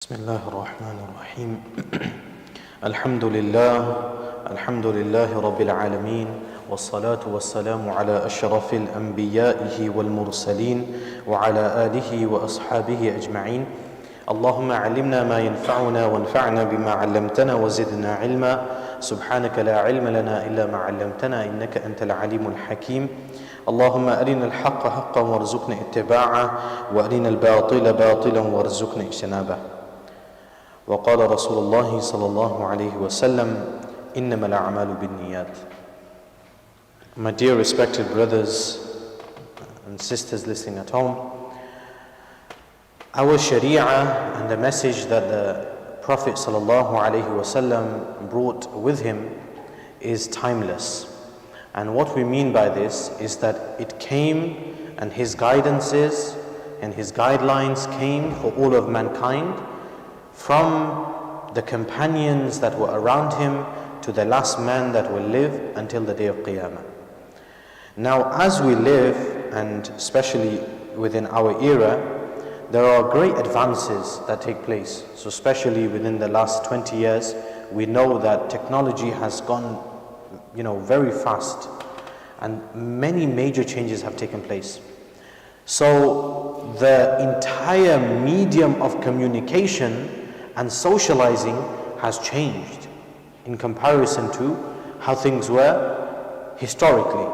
بسم الله الرحمن الرحيم الحمد لله رب العالمين والصلاة والسلام على أشرف الأنبياء والمرسلين وعلى آله وأصحابه أجمعين اللهم علمنا ما ينفعنا وانفعنا بما علمتنا وزدنا علما سبحانك لا علم لنا إلا ما علمتنا إنك أنت العليم الحكيم اللهم أرنا الحق حقا وارزقنا اتباعه وأرنا الباطل باطلا وارزقنا اجتنابه وقال رسول الله صلى الله عليه وسلم إنما الأعمال بالنيات. My dear respected brothers and sisters listening at home, our Sharia and the message that the Prophet sallallahu alaihi wasallam brought with him is timeless. And what we mean by this is that it came, and his guidances and his guidelines came for all of mankind, from the companions that were around him to the last man that will live until the day of Qiyamah. Now, as we live, and especially within our era, there are great advances that take place. So especially within the last 20 years, we know that technology has gone, very fast, and many major changes have taken place. So the entire medium of communication and socializing has changed in comparison to how things were historically.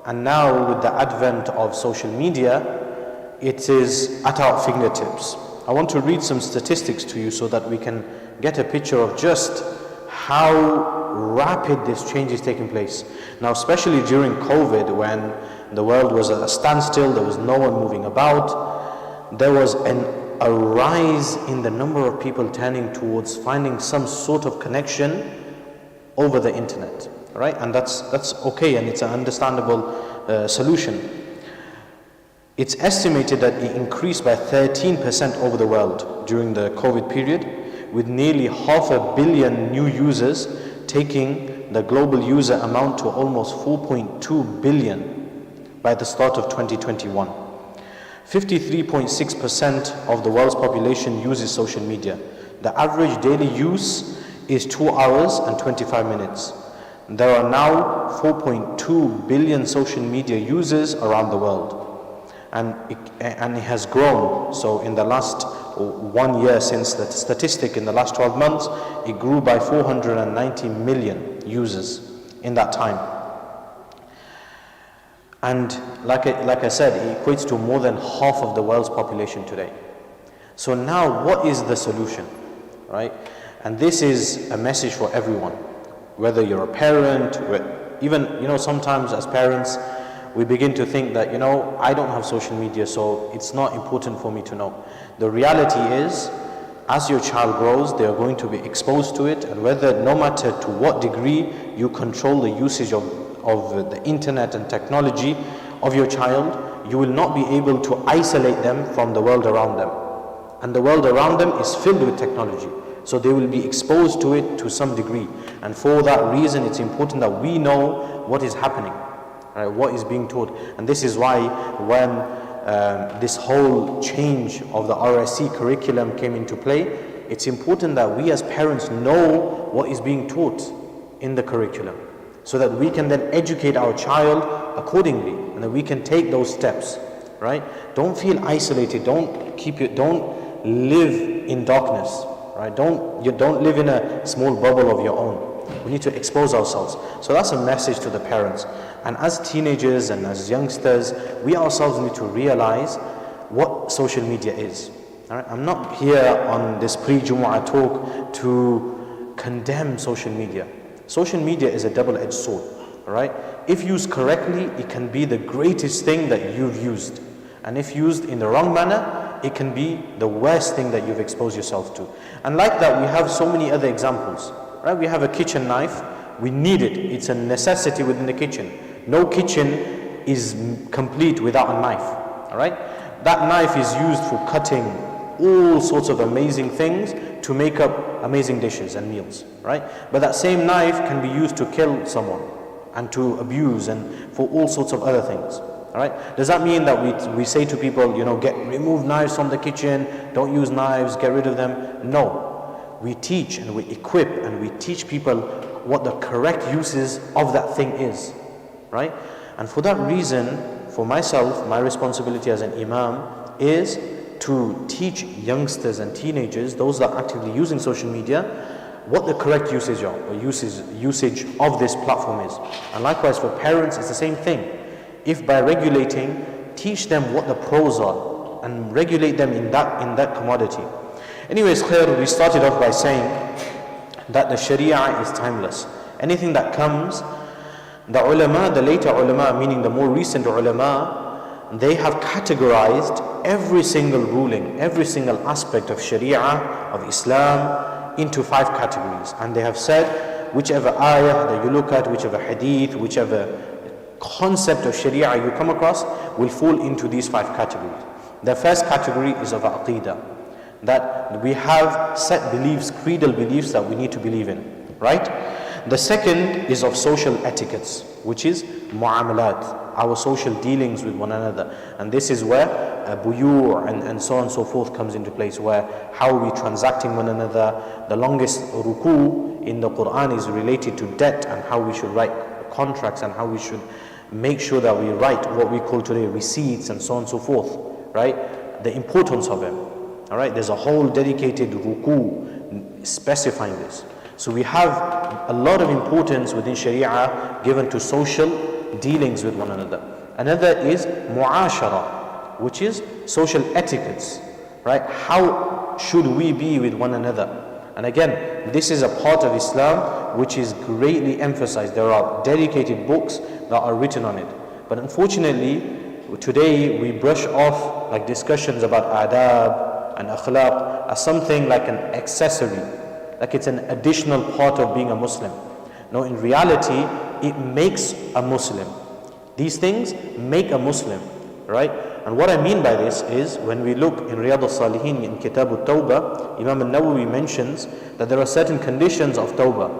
And now with the advent of social media, it is at our fingertips. I want to read some statistics to you so that we can get a picture of just how rapid this change is taking place. Now, especially during COVID, when the world was at a standstill, there was no one moving about, there was a rise in the number of people turning towards finding some sort of connection over the internet, right? And that's okay, and it's an understandable solution. It's estimated that it increased by 13% over the world during the COVID period, with nearly 500 million new users, taking the global user amount to almost 4.2 billion by the start of 2021. 53.6% of the world's population uses social media. The average daily use is 2 hours and 25 minutes. There are now 4.2 billion social media users around the world. And it has grown. So in the last 1 year, since the statistic in the last 12 months, it grew by 490 million users in that time. And like I said, it equates to more than half of the world's population today. So now, what is the solution, right? And this is a message for everyone, whether you're a parent, even, sometimes as parents, we begin to think that, I don't have social media, so it's not important for me to know. The reality is, as your child grows, they are going to be exposed to it, and no matter to what degree you control the usage of the internet and technology of your child, you will not be able to isolate them from the world around them. And the world around them is filled with technology. So they will be exposed to it to some degree. And for that reason, it's important that we know what is happening, right, what is being taught. And this is why when this whole change of the RSC curriculum came into play, it's important that we as parents know what is being taught in the curriculum, so that we can then educate our child accordingly, and that we can take those steps, right? Don't feel isolated. Don't live in darkness, right? Don't live in a small bubble of your own. We need to expose ourselves. So that's a message to the parents. And as teenagers and as youngsters, we ourselves need to realize what social media is. All right? I'm not here on this pre-Jummah talk to condemn social media. Social media is a double-edged sword, right? If used correctly, it can be the greatest thing that you've used. And if used in the wrong manner, it can be the worst thing that you've exposed yourself to. And like that, we have so many other examples, right? We have a kitchen knife. We need it. It's a necessity within the kitchen. No kitchen is complete without a knife, all right? That knife is used for cutting all sorts of amazing things to make up amazing dishes and meals, right? But that same knife can be used to kill someone and to abuse and for all sorts of other things, Alright? Does that mean that we say to people, remove knives from the kitchen, don't use knives, get rid of them? No. We teach and we equip and we teach people what the correct uses of that thing is. Right? And for that reason, for myself, my responsibility as an imam is to teach youngsters and teenagers, those that are actively using social media, what the correct usage of this platform is. And likewise for parents, it's the same thing. If by regulating, teach them what the pros are and regulate them in that commodity. Anyways, khair, we started off by saying that the Sharia is timeless. Anything that comes, the ulama, the later ulama, meaning the more recent ulama, they have categorized every single ruling, every single aspect of Sharia, of Islam, into 5 categories. And they have said, whichever ayah that you look at, whichever hadith, whichever concept of Sharia you come across, will fall into these 5 categories. The first category is of aqidah, that we have set beliefs, creedal beliefs that we need to believe in, right? The second is of social etiquettes, which is mu'amalat, our social dealings with one another. And this is where buyu' and so on and so forth comes into place, where how are we transacting one another. The longest ruku in the Quran is related to debt and how we should write contracts and how we should make sure that we write what we call today receipts and so on and so forth, right? The importance of it. All right, there's a whole dedicated ruku specifying this. So we have a lot of importance within Sharia given to social dealings with one another. Another is mu'ashara, which is social etiquettes, right? How should we be with one another? And again, this is a part of Islam which is greatly emphasized. There are dedicated books that are written on it. But unfortunately, today we brush off like discussions about adab and akhlaq as something like an accessory, like it's an additional part of being a Muslim. No, in reality, it makes a Muslim. These things make a Muslim, right? And what I mean by this is, when we look in Riyadh al-Salihin, in Kitab al-Tawbah, Imam al-Nawawi mentions that there are certain conditions of Tawbah.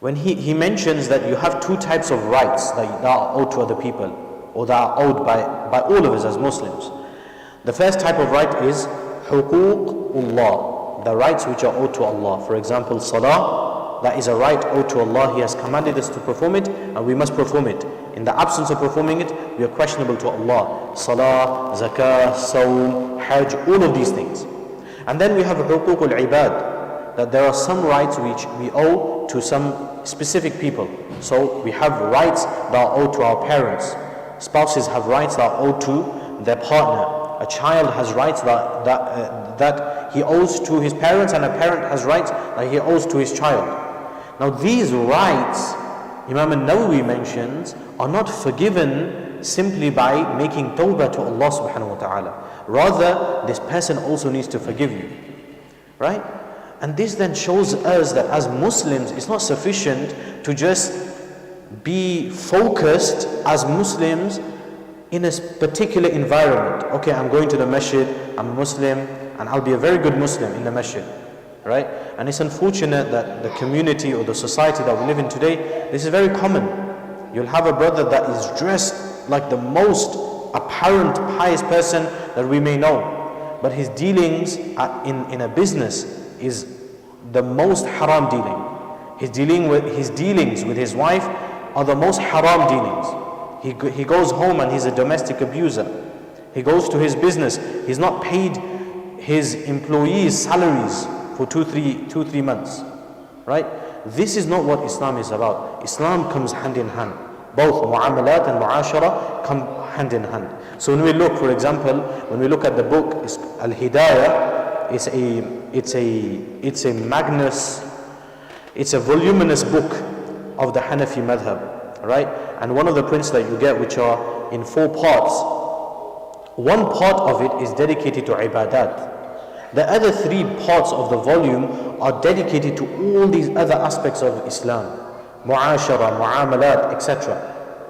When he mentions that you have 2 types of rights that are owed to other people, or that are owed by all of us as Muslims. The first type of right is huququllah, the rights which are owed to Allah. For example, salah, that is a right owed to Allah. He has commanded us to perform it, and we must perform it. In the absence of performing it, we are questionable to Allah. Salah, zakah, sawm, hajj, all of these things. And then we have huququl ibad, that there are some rights which we owe to some specific people. So we have rights that are owed to our parents. Spouses have rights that are owed to their partner. A child has rights that he owes to his parents, and a parent has rights that he owes to his child. Now these rights, Imam al-Nawawi mentions, are not forgiven simply by making tawbah to Allah subhanahu wa ta'ala. Rather, this person also needs to forgive you. Right? And this then shows us that as Muslims, it's not sufficient to just be focused as Muslims in a particular environment. Okay, I'm going to the masjid, I'm a Muslim, and I'll be a very good Muslim in the masjid. Right? And it's unfortunate that the community or the society that we live in today, this is very common. You'll have a brother that is dressed like the most apparent pious person that we may know, but his dealings in a business is the most haram dealing. His dealings with his wife are the most haram dealings. He goes home and he's a domestic abuser. He goes to his business, he's not paid his employees' salaries for 2-3 months, right? This is not what Islam is about. Islam comes hand in hand. Both mu'amalat and mu'ashara come hand in hand. So when we look, for example, when we look at the book Al-Hidayah, it's a voluminous book of the Hanafi madhab, right? And one of the prints that you get, which are in 4 parts, one part of it is dedicated to ibadat. The other 3 parts of the volume are dedicated to all these other aspects of Islam, mu'ashara, mu'amalat, etc.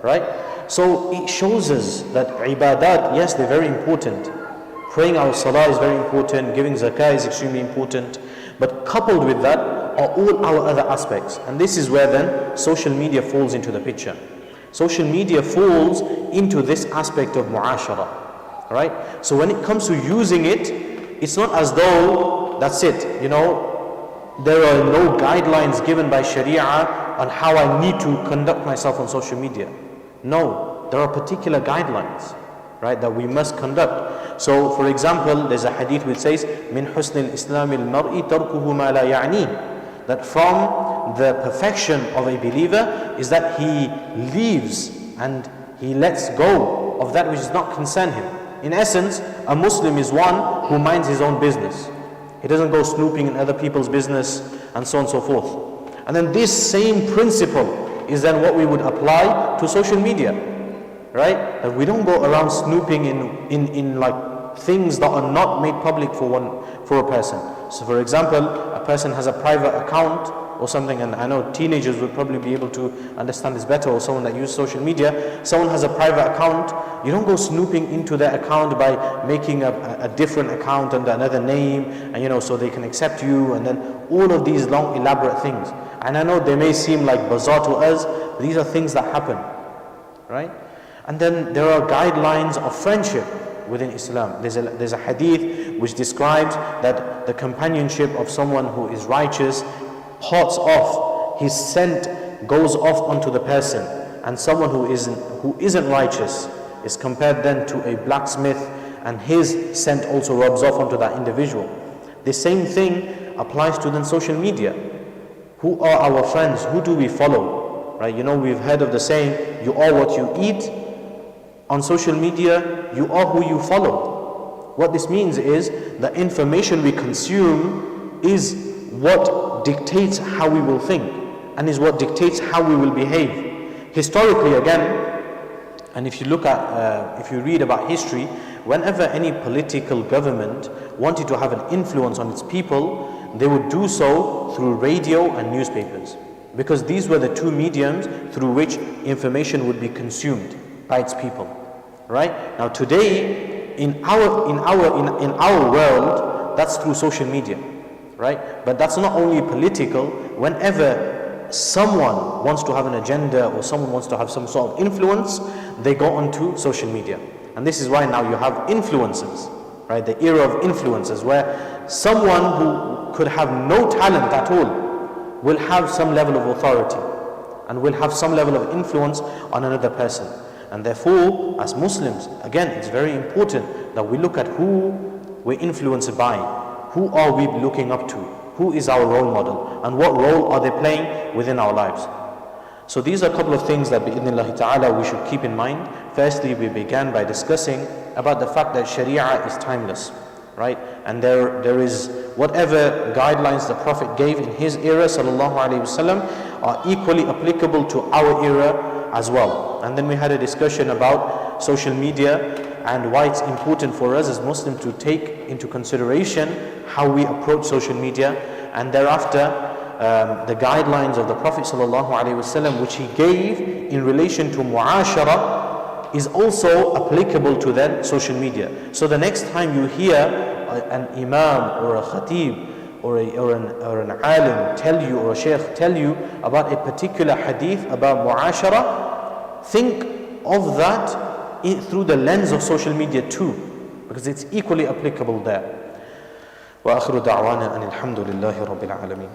Right? So it shows us that ibadat, yes, they're very important. Praying our salah is very important, giving zakah is extremely important, but coupled with that are all our other aspects. And this is where then social media falls into the picture. Social media falls into this aspect of mu'ashara, right? So when it comes to using it, it's not as though that's it, there are no guidelines given by Sharia on how I need to conduct myself on social media. No, there are particular guidelines, right, that we must conduct. So for example, there's a hadith which says, min husn al-islam al-mar'i tarkuhu ma la ya'ni, that from the perfection of a believer is that he leaves and he lets go of that which does not concern him. In essence, a Muslim is one who minds his own business. He doesn't go snooping in other people's business and so on and so forth. And then this same principle is then what we would apply to social media, right? That we don't go around snooping in like things that are not made public for a person. So for example, a person has a private account or something, and I know teenagers would probably be able to understand this better, or someone that uses social media. Someone has a private account, you don't go snooping into their account by making a different account under another name, and so they can accept you, and then all of these long elaborate things. And I know they may seem like bizarre to us, but these are things that happen, right? And then there are guidelines of friendship within Islam. There's a hadith which describes that the companionship of someone who is righteous parts off, his scent goes off onto the person, and someone who isn't righteous is compared then to a blacksmith, and his scent also rubs off onto that individual. The same thing applies to then social media. Who are our friends? Who do we follow? Right? We've heard of the saying, you are what you eat. On social media, you are who you follow. What this means is the information we consume is what dictates how we will think, and is what dictates how we will behave. Historically, again, and if you read about history, whenever any political government wanted to have an influence on its people, they would do so through radio and newspapers, because these were the two mediums through which information would be consumed by its people. Right? Now today, in our world, that's through social media. Right? But that's not only political. Whenever someone wants to have an agenda, or someone wants to have some sort of influence, they go onto social media. And this is why now you have influencers, right? The era of influencers, where someone who could have no talent at all will have some level of authority and will have some level of influence on another person. And therefore, as Muslims, again, it's very important that we look at who we're influenced by. Who are we looking up to? Who is our role model? And what role are they playing within our lives? So these are a couple of things that bi'idhnillahi ta'ala we should keep in mind. Firstly, we began by discussing about the fact that Sharia is timeless, right? And there is whatever guidelines the Prophet gave in his era, sallallahu alaihi wasallam, are equally applicable to our era as well. And then we had a discussion about social media and why it's important for us as Muslims to take into consideration how we approach social media, and thereafter the guidelines of the Prophet ﷺ which he gave in relation to mu'ashara is also applicable to that social media. So the next time you hear an imam or a khatib or an alim tell you, or a sheikh tell you about a particular hadith about mu'ashara, think of that through the lens of social media too, because it's equally applicable there. وآخر دعوانا أن الحمد لله رب العالمين.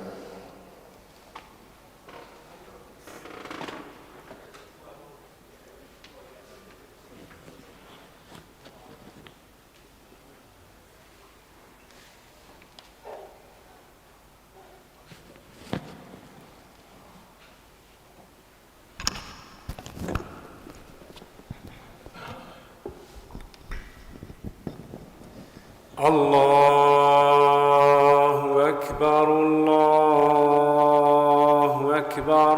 الله أكبر الله أكبر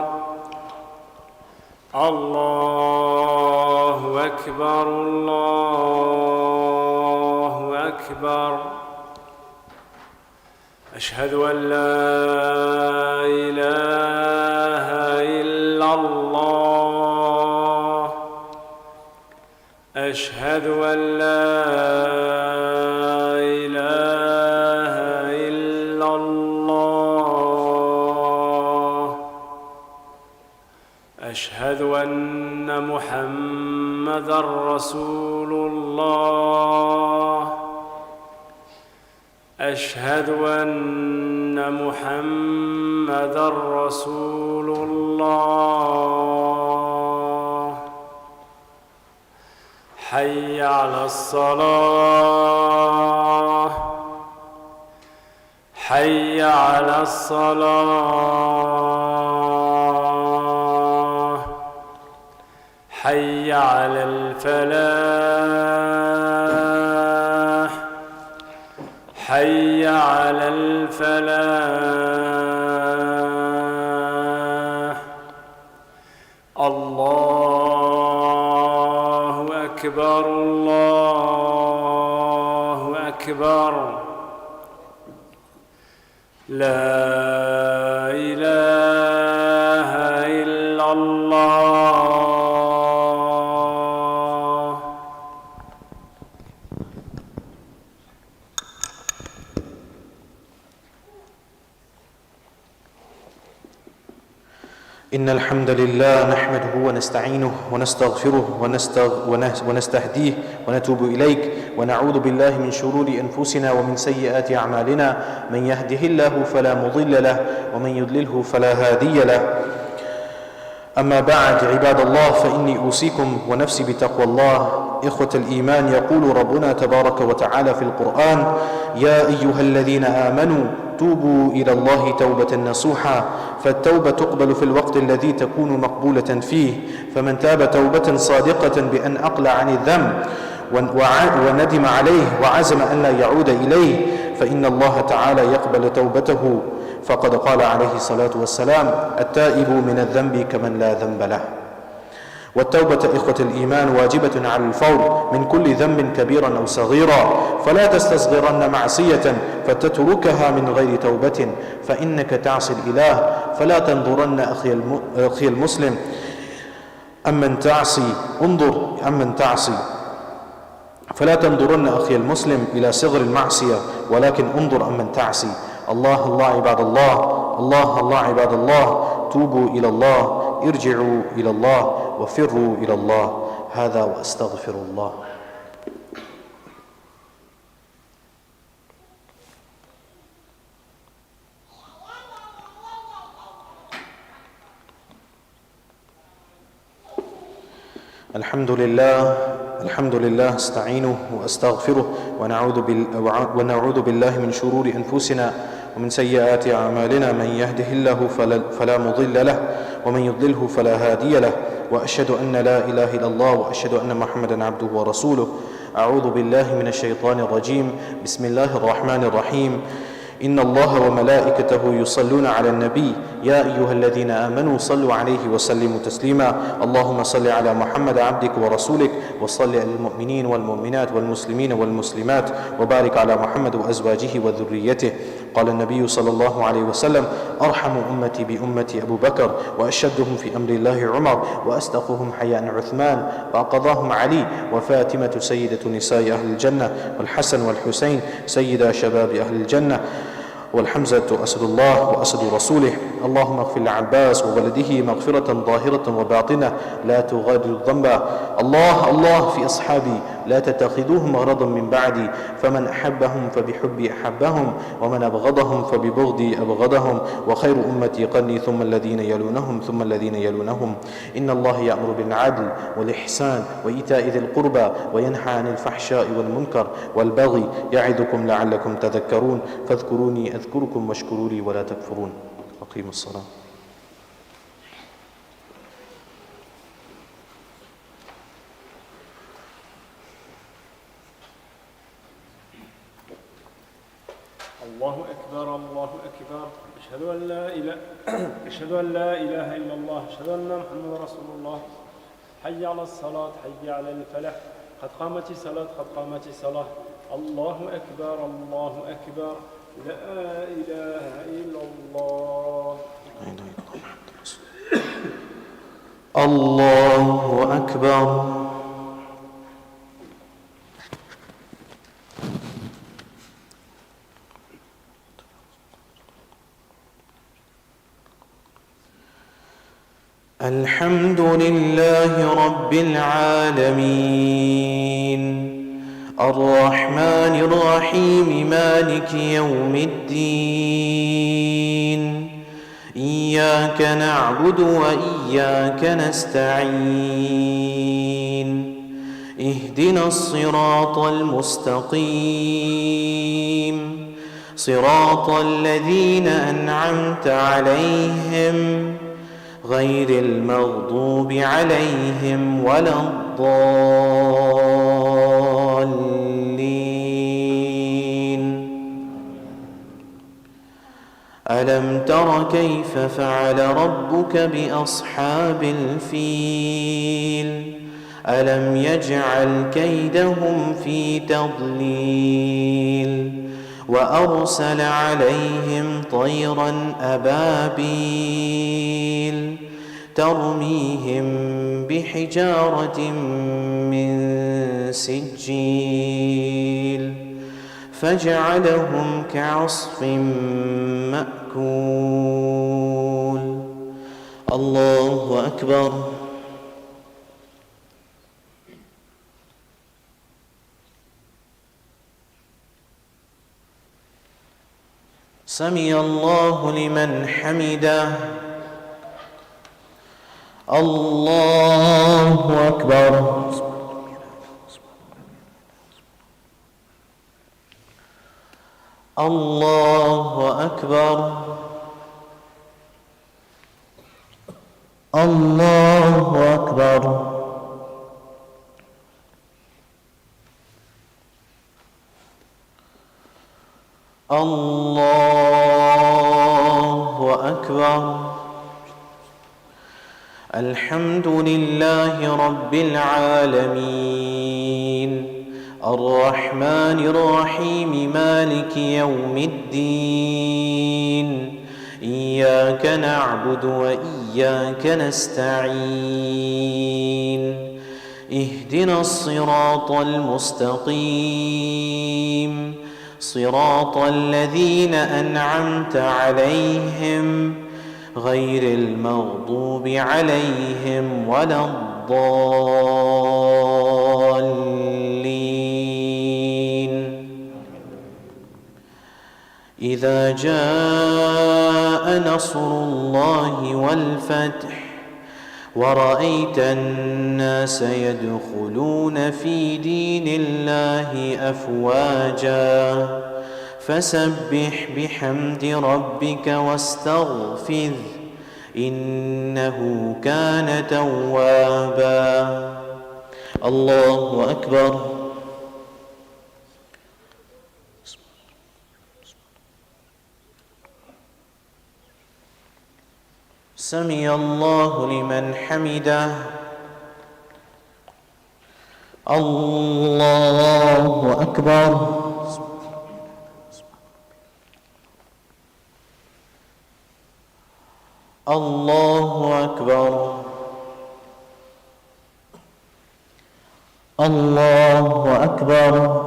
الله أكبر الله أكبر أشهد أن لا إله إلا الله أشهد أن لا أشهد أن محمدًا رسول الله. أشهد أن محمدًا رسول الله. حي على الصلاة. حي على الصلاة. حي على الفلاح. حي على الفلاح. الله أكبر الله أكبر. لا إله إلا الله. إن الحمد لله نحمده ونستعينه ونستغفره ونستهديه ونتوب إليك ونعوذ بالله من شرور أنفسنا ومن سيئات أعمالنا. من يهده الله فلا مضل له ومن يضلله فلا هادي له. أما بعد، عباد الله، فإني أوصيكم ونفسي بتقوى الله. إخوة الإيمان، يقول ربنا تبارك وتعالى في القرآن: يا أيها الذين آمنوا توبوا إلى الله توبة نصوحا. فالتوبة تقبل في الوقت الذي تكون مقبولة فيه، فمن تاب توبة صادقة بأن أقلع عن الذنب وندم عليه وعزم أن لا يعود إليه، فإن الله تعالى يقبل توبته. فقد قال عليه الصلاة والسلام: التائب من الذنب كمن لا ذنب له. والتوبة إخوة الإيمان واجبة على الفور من كل ذنب كبيرا أو صغيرا، فلا تستصغرن معصية فتتركها من غير توبة، فإنك تعصي الإله. فلا تنظرن أخي المسلم أمن تعصي، انظر أمن تعصي. فلا تنظرن أخي المسلم إلى صغر المعصية، ولكن انظر أمن تعصي. الله الله عباد الله، الله الله عباد الله، توبوا إلى الله، ارجعوا إلى الله، وفروا إلى الله. هذا وأستغفر الله. الحمد لله استعينه وأستغفره ونعوذ بالله من شرور أنفسنا ومن سيئات أعمالنا. من يهده الله فلا مضل له ومن يضلله فلا هادي له. وأشهد أن لا إله إلا الله وأشهد أن محمدا عبده ورسوله. أعوذ بالله من الشيطان الرجيم. بسم الله الرحمن الرحيم. إن الله وملائكته يصلون على النبي يا أيها الذين آمنوا صلوا عليه وسلموا تسليما. اللهم صل على محمد عبدك ورسولك، وصل على المؤمنين والمؤمنات والمسلمين والمسلمات، وبارك على محمد وأزواجه وذريته. قال النبي صلى الله عليه وسلم: أرحم أمتي بأمتي أبو بكر، وأشدهم في أمر الله عمر، وأصدقهم حياء عثمان، وأقضاهم علي، وفاطمة سيدة نساء أهل الجنة، والحسن والحسين سيدا شباب أهل الجنة، والحمزة أسد الله وأسد رسوله. اللهم اغفر لعباس وولده مغفرة ظاهرة وباطنة لا تغادر الذنب. الله الله في أصحابي لا تتخذوهم غرضا من بعدي، فمن أحبهم فبحبي أحبهم، ومن أبغضهم فببغضي أبغضهم، وخير أمتي قرني ثم الذين يلونهم ثم الذين يلونهم. إن الله يأمر بالعدل والإحسان وإيتاء ذي القربى وينهى عن الفحشاء والمنكر والبغي، يعظكم لعلكم تذكرون. فاذكروني أذكركم واشكروا لي ولا تكفرون. أقيموا الصلاة. الله أكبر الله أكبر. أشهد أن لا إله إلا الله. أشهد أن محمدا رسول الله. حي على الصلاة حي على الفلاح. قد قامت الصلاة قد قامت الصلاة. الله أكبر الله أكبر. لا إله إلا الله. الله أكبر. الحمد لله رب العالمين الرحمن الرحيم مالك يوم الدين إياك نعبد وإياك نستعين اهدنا الصراط المستقيم صراط الذين أنعمت عليهم غير المغضوب عليهم ولا الضالين. ألم تر كيف فعل ربك بأصحاب الفيل ألم يجعل كيدهم في تضليل وأرسل عليهم طيرا أبابيل ترميهم بحجارة من سجيل فجعلهم كعصف مأكول. الله أكبر. سمع الله لمن حمده. الله أكبر. الله أكبر. الله أكبر. الله أكبر. الحمد لله رب العالمين الرحمن الرحيم مالك يوم الدين إياك نعبد وإياك نستعين اهدنا الصراط المستقيم صراط الذين أنعمت عليهم غير المغضوب عليهم ولا الضالين. إذا جاء نصر الله والفتح ورأيت الناس يدخلون في دين الله أفواجا فسبح بحمد ربك واستغفره إنه كان توابا. الله أكبر. سمع الله لمن حمده. الله أكبر. الله أكبر. الله أكبر.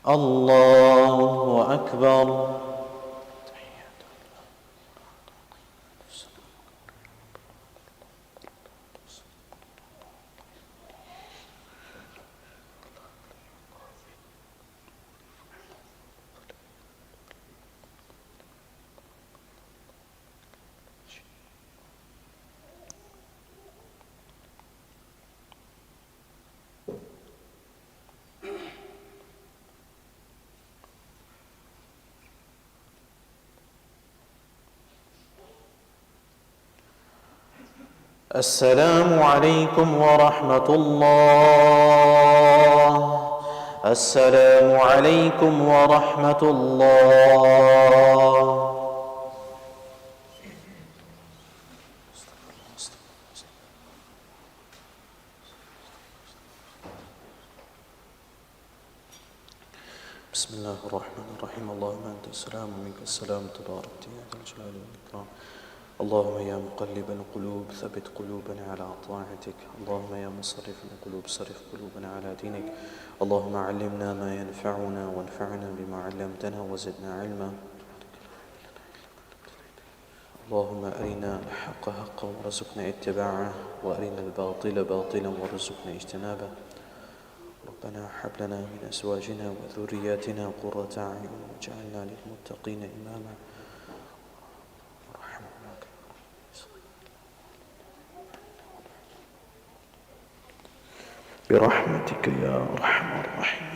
الله أكبر. السلام عليكم ورحمة الله. السلام عليكم ورحمة الله. بسم الله الرحمن الرحيم. اللهم أنت السلام ومنك السلام تبارك يا ذا الجلال والإكرام. اللهم يا مقلب القلوب ثبت قلوبنا على طاعتك. اللهم يا مصرف القلوب صرف قلوبنا على دينك. اللهم علمنا ما ينفعنا وانفعنا بما علمتنا وزدنا علما. اللهم أرنا الحق حقا وارزقنا اتباعه وأرنا الباطل باطلا وارزقنا اجتنابه. ربنا هب لنا من أزواجنا وذرياتنا قرة أعين واجعلنا للمتقين إماما. برحمتك يا أرحم الراحمين.